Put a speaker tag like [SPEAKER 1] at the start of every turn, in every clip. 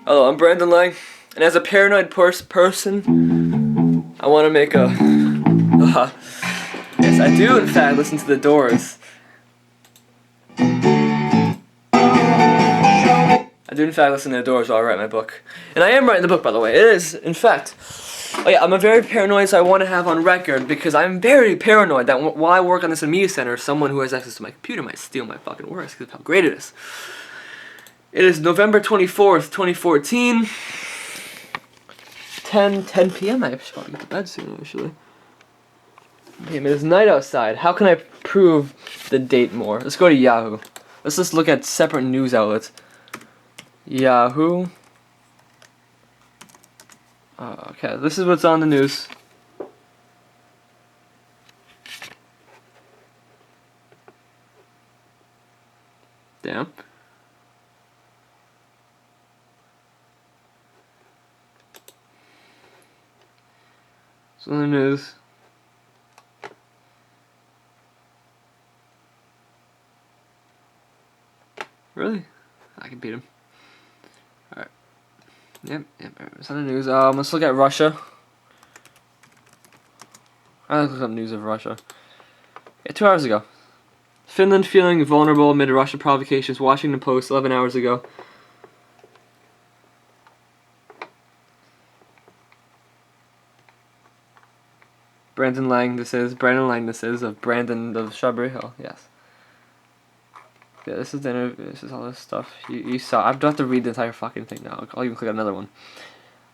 [SPEAKER 1] Hello, I'm Brandon Lang, and as a paranoid person, I want to make a... yes, I do in fact listen to The Doors. I do in fact listen to The Doors while I write my book. And I am writing the book, by the way. It is, in fact... Oh yeah, I'm a very paranoid, so I want to have on record, because I'm very paranoid that while I work on this media center, someone who has access to my computer might steal my fucking works, because of how great it is. It is November 24th, 2014. 10 p.m. I should probably get to bed soon, actually. Damn, it is night outside. How can I prove the date more? Let's go to Yahoo. Let's just look at separate news outlets. Yahoo. Okay, this is what's on the news. Damn. It's on the news. Really? I can beat him. Alright. Yep, it's on the news. Let's look at Russia. I look up news of Russia. Yeah, 2 hours ago. Finland feeling vulnerable amid Russia provocations. Washington Post, 11 hours ago. Brandon Lang, this is of Brandon of Shrubbery Hill. Yes. Yeah, this is the interview. This is all this stuff you saw. I don't have to read the entire fucking thing now. I'll even click on another one.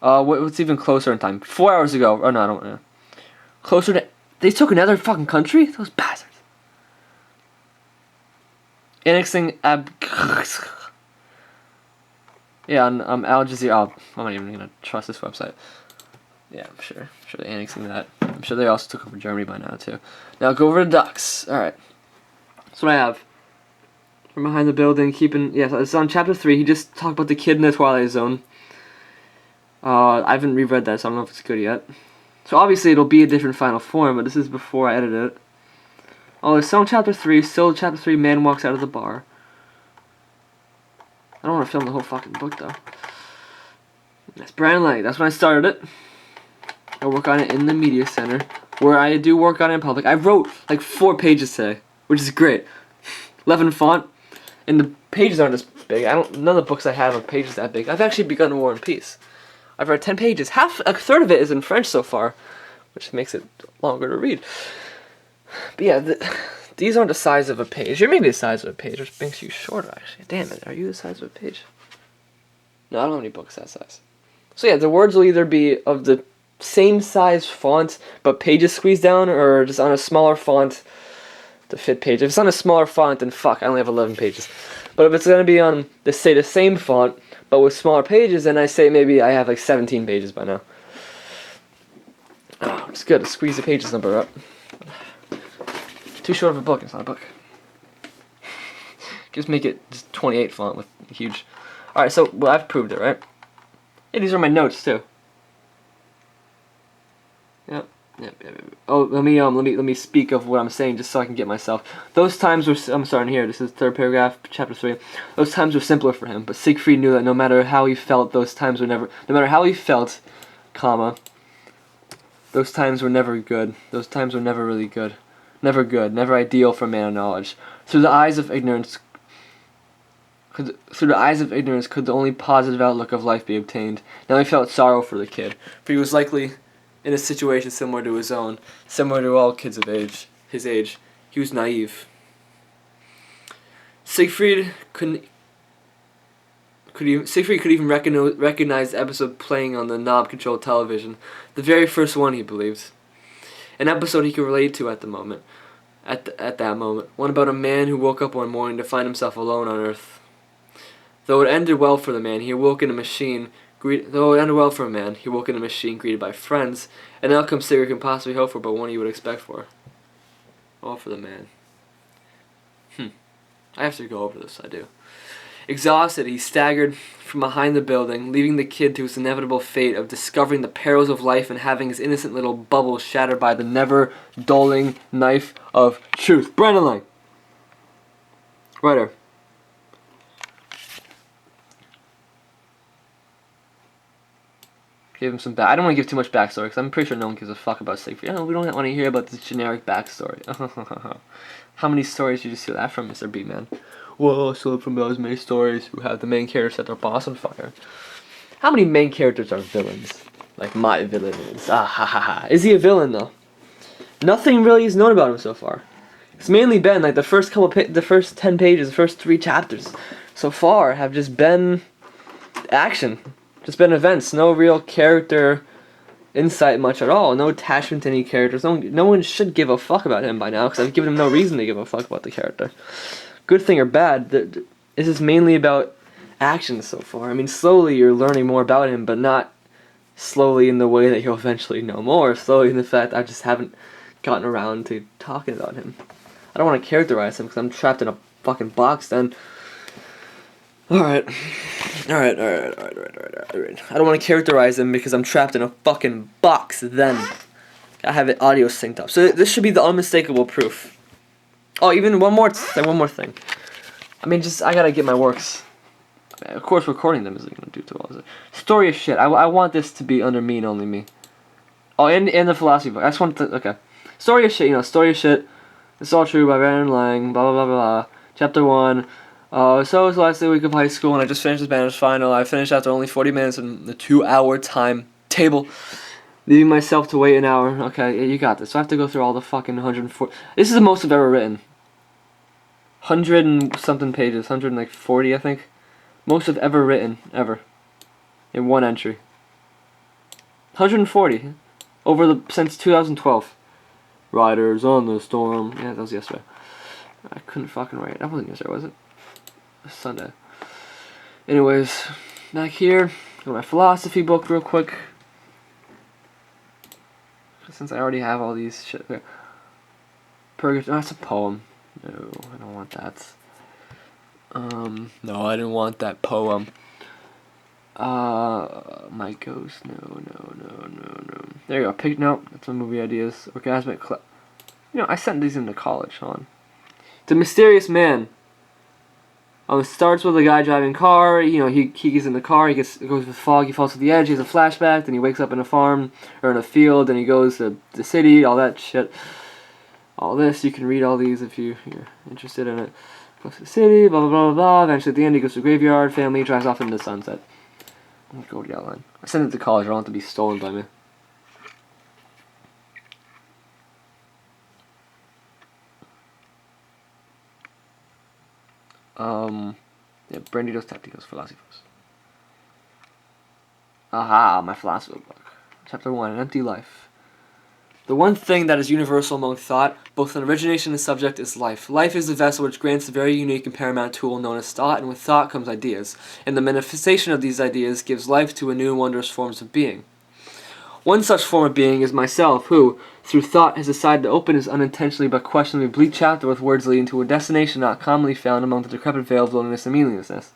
[SPEAKER 1] What's even closer in time? 4 hours ago. Oh no, I don't know. Closer to. They took another fucking country. Those bastards. Annexing Yeah, on Al Jazeera. I'm not even gonna trust this website. Yeah, I'm sure they're annexing that. I'm sure they also took over Germany by now, too. Now, go over to Ducks. Alright. That's what I have. From behind the building, keeping... Yeah, it's on Chapter 3. He just talked about the kid in the Twilight Zone. I haven't reread that, so I don't know if it's good yet. So, obviously, it'll be a different final form, but this is before I edited it. Oh, it's still in Chapter 3. Still Chapter 3, man walks out of the bar. I don't want to film the whole fucking book, though. That's Brandon Lang. That's when I started it. I work on it in the media center, where I do work on it in public. I wrote like 4 pages today, which is great. 11 font, and the pages aren't as big. None of the books I have are pages that big. I've actually begun War and Peace. I've read 10 pages. A third of it is in French so far, which makes it longer to read. But yeah, these aren't the size of a page. You're maybe the size of a page, which makes you shorter, actually. Damn it, are you the size of a page? No, I don't have any books that size. So yeah, the words will either be of the same size font, but pages squeezed down, or just on a smaller font to fit pages. If it's on a smaller font, then fuck, I only have 11 pages. But if it's going to be on, the same font, but with smaller pages, then I say maybe I have like 17 pages by now. Oh, it's good to squeeze the pages number up. Too short of a book, it's not a book. Just make it just 28 font with huge... Alright, so, well, I've proved it, right? Hey, these are my notes, too. Yep. Oh, let me speak of what I'm saying just so I can get myself. Those times were, I'm starting here, this is the third paragraph, chapter 3. Those times were simpler for him, but Siegfried knew that no matter how he felt, those times were never, no matter how he felt, comma, those times were never good. Those times were never really good. Never good, never ideal for a man of knowledge. Through the eyes of ignorance could the only positive outlook of life be obtained. Now he felt sorrow for the kid, for he was likely in a situation similar to his own, similar to all kids of his age. He was naive. Siegfried could even recognize the episode playing on the knob-controlled television, the very first one, he believed. An episode he could relate to at the moment, at that moment. One about a man who woke up one morning to find himself alone on Earth. Though it ended well for the man, he awoke in a machine. Greeted by friends, an outcome Sigurd can possibly hope for, but one he would expect for. All for the man. I have to go over this, I do. Exhausted, he staggered from behind the building, leaving the kid to his inevitable fate of discovering the perils of life and having his innocent little bubble shattered by the never-dulling knife of truth. Brandon Lang. Writer. Give him some I don't want to give too much backstory because I'm pretty sure no one gives a fuck about Siegfried. We don't want to hear about this generic backstory. How many stories did you steal that from, Mr. B-Man? Well, I stole it from those many stories who have the main character set their boss on fire. How many main characters are villains? Like my villain is. Ah ha ha ha. Is he a villain though? Nothing really is known about him so far. It's mainly been like the first 10 pages, the first 3 chapters so far have just been action. Just been events. No real character insight much at all. No attachment to any characters. No one should give a fuck about him by now because I've given him no reason to give a fuck about the character. Good thing or bad, this is mainly about action so far. I mean, slowly you're learning more about him, but not slowly in the way that you'll eventually know more. Slowly in the fact I just haven't gotten around to talking about him. I don't want to characterize him because I'm trapped in a fucking box then. Alright. I don't want to characterize him because I'm trapped in a fucking box then. I have it audio synced up. So this should be the unmistakable proof. Oh, even one more thing. I mean, I gotta get my works. Of course, recording them isn't gonna do too well. Story is shit. I want this to be under me and only me. Oh, and the philosophy book. I just want to. Okay. Story is shit. Story is shit. It's all true by Van Lang. Blah blah blah blah. Chapter 1. So it was the last day week of high school, and I just finished the Spanish final. I finished after only 40 minutes in the 2-hour time table, leaving myself to wait an hour. Okay, yeah, you got this. So I have to go through all the fucking 140. This is the most I've ever written. 100 and something pages. 140, I think. Most I've ever written, ever. In one entry. 140. Since 2012. Riders on the Storm. Yeah, that was yesterday. I couldn't fucking write. That wasn't yesterday, was it? Sunday. Anyways, back here, got my philosophy book real quick. Since I already have all these shit. Okay. Purgatory. Oh, that's a poem. No, I don't want that. No, I didn't want that poem. My ghost. No. There you go. No, that's my movie ideas. Orgasmic. I sent these into college. Hold on. The Mysterious Man. It starts with a guy driving a car. He gets in the car. He goes with fog. He falls to the edge. He has a flashback. Then he wakes up in a farm or in a field. Then he goes to the city. All that shit. All this, you can read all these if you're interested in it. Goes to the city. Blah blah blah blah. Eventually, at the end, he goes to a graveyard. Family drives off into the sunset. I'm gonna go to the outline. I sent it to college. I don't want it to be stolen by me. Yeah, Brandidos Tacticos Philosophos. Aha, my philosophy book. Chapter 1, An Empty Life. The one thing that is universal among thought, both in origination and subject, is life. Life is the vessel which grants the very unique and paramount tool known as thought, and with thought comes ideas. And the manifestation of these ideas gives life to a new and wondrous forms of being. One such form of being is myself, who, through thought, has decided to open his unintentionally but questionably bleak chapter with words leading to a destination not commonly found among the decrepit veil of loneliness and meaninglessness.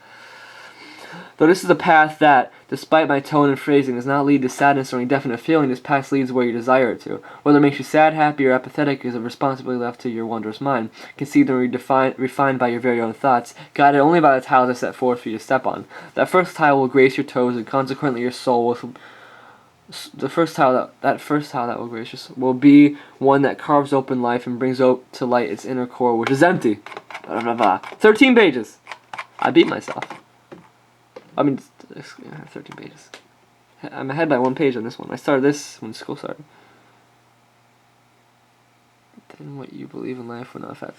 [SPEAKER 1] Though this is a path that, despite my tone and phrasing, does not lead to sadness or any definite feeling, this path leads where you desire it to. Whether it makes you sad, happy, or apathetic is a responsibility left to your wondrous mind, conceived and refined by your very own thoughts, guided only by the tiles I set forth for you to step on. That first tile will grace your toes, and consequently your soul with... The first tile that will grace your will be one that carves open life and brings to light its inner core, which is empty. 13 pages. I beat myself. 13 pages. I'm ahead by 1 page on this one. I started this when school started. Then what you believe in life will not affect.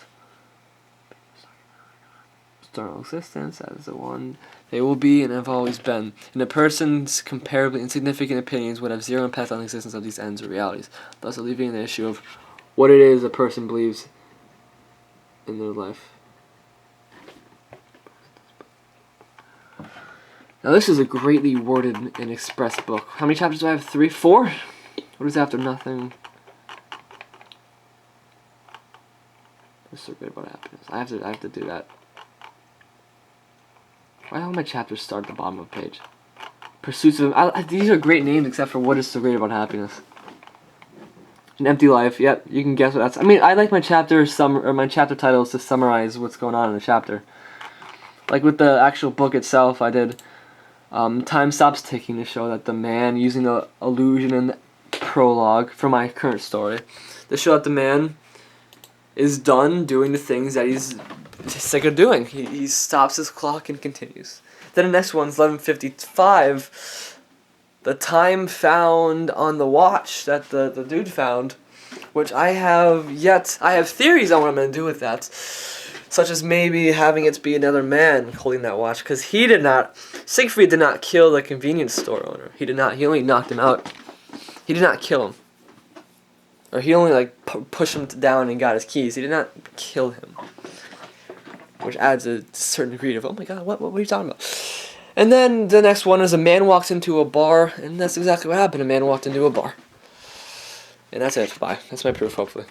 [SPEAKER 1] External existence, that is the one they will be and have always been. And a person's comparably insignificant opinions would have zero impact on the existence of these ends or realities, thus alleviating the issue of what it is a person believes in their life. Now this is a greatly worded and expressed book. How many chapters do I have? 3? 4? What is after nothing? What's so great about happiness? I have to do that. Why don't my chapters start at the bottom of the page? Pursuits of... these are great names except for what is so great about happiness. An Empty Life. Yep, you can guess what that's... I like my chapter titles to summarize what's going on in the chapter. Like with the actual book itself, I did Time stops ticking to show that the man, using the illusion in the prologue for my current story, to show that the man is done doing the things that he's sick of doing. He stops his clock and continues. Then the next one's 11:55. The time found on the watch that the dude found, which I have theories on what I'm going to do with that. Such as maybe having it be another man holding that watch, because Siegfried did not kill the convenience store owner. He only knocked him out. He did not kill him. Or he only pushed him down and got his keys. He did not kill him. Which adds a certain degree of, oh my god, what are you talking about? And then the next one is a man walks into a bar, and that's exactly what happened. A man walked into a bar. And that's it. Bye. That's my proof, hopefully.